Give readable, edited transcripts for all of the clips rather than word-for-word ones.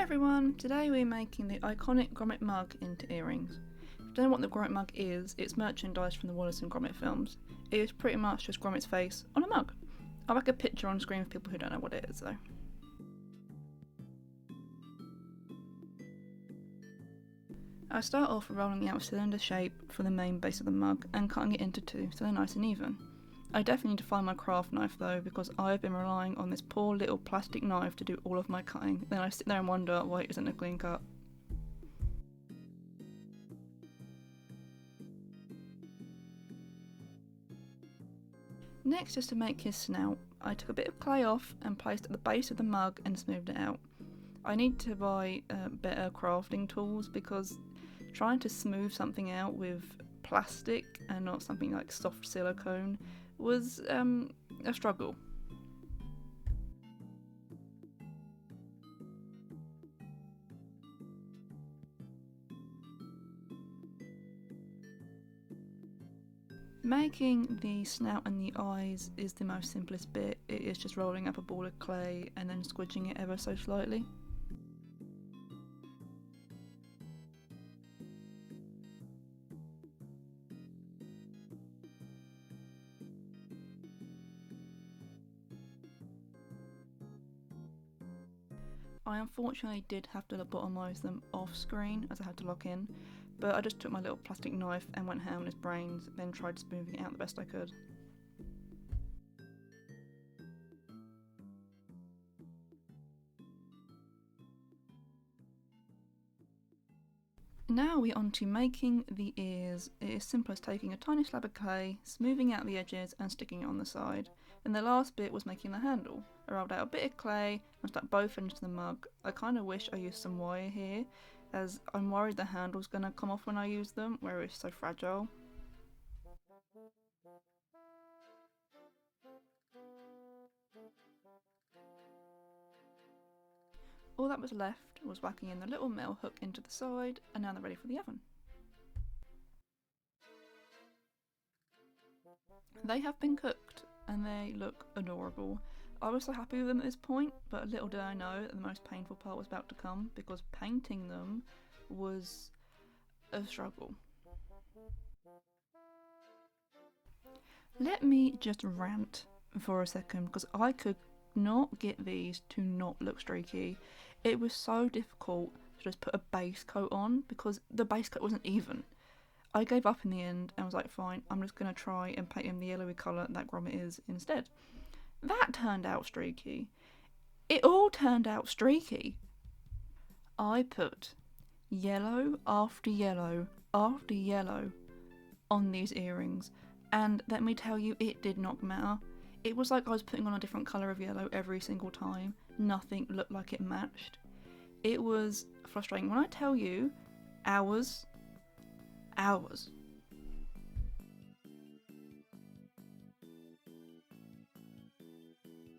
everyone, today we're making the iconic Gromit mug into earrings. If you don't know what the Gromit mug is, it's merchandise from the Wallace and Gromit films. It is pretty much just Gromit's face on a mug. I'll make a picture on screen for people who don't know what it is though. I start off rolling out a cylinder shape for the main base of the mug and cutting it into two so they're nice and even. I definitely need to find my craft knife though, because I've been relying on this poor little plastic knife to do all of my cutting. Then I sit there and wonder why it isn't a clean cut. Next, just to make his snout, I took a bit of clay off and placed it at the base of the mug and smoothed it out. I need to buy better crafting tools because trying to smooth something out with plastic and not something like soft silicone was a struggle. Making the snout and the eyes is the most simplest bit. It is just rolling up a ball of clay and then squidging it ever so slightly. I unfortunately did have to lobotomise them off screen as I had to lock in, but I just took my little plastic knife and went ham on his brains, then tried smoothing it out the best I could. Now we're on to making the ears. It is simple as taking a tiny slab of clay, smoothing out the edges and sticking it on the side. And the last bit was making the handle. I rolled out a bit of clay and stuck both ends to the mug. I kind of wish I used some wire here, as I'm worried the handle's going to come off when I use them, where it's so fragile. All that was left was whacking in the little metal hook into the side, and now they're ready for the oven. They have been cooked and they look adorable. I was so happy with them at this point, but little did I know that the most painful part was about to come, because painting them was a struggle. Let me just rant for a second, because I could not get these to not look streaky. It was so difficult to just put a base coat on because the base coat wasn't even. I gave up in the end and was like, fine, I'm just going to try and paint him the yellowy colour that Gromit is instead. That turned out streaky. It all turned out streaky. I put yellow after yellow after yellow on these earrings, and let me tell you, it did not matter. It was like I was putting on a different colour of yellow every single time. Nothing looked like it matched. It was frustrating. When I tell you, hours.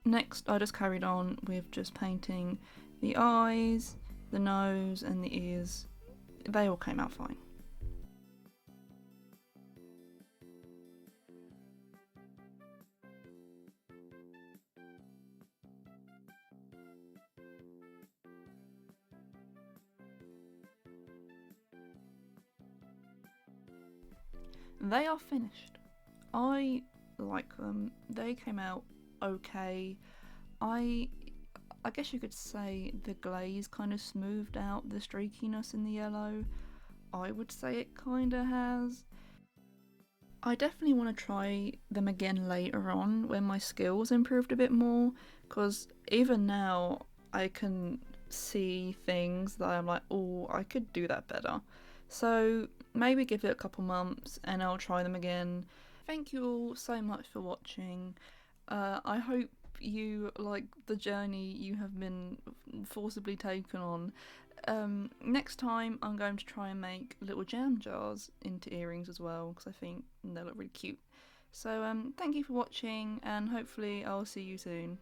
Next, I just carried on with just painting the eyes, the nose and the ears. They all came out fine. They are finished. I like them. They came out okay. I guess you could say the glaze kind of smoothed out the streakiness in the yellow. I would say it kind of has. I definitely want to try them again later on when my skills improved a bit more, because even now I can see things that I'm like, oh, I could do that better. So maybe give it a couple months and I'll try them again. Thank you all so much for watching. I hope you like the journey you have been forcibly taken on. Next time I'm going to try and make little jam jars into earrings as well, because I think they look really cute. So thank you for watching and hopefully I'll see you soon.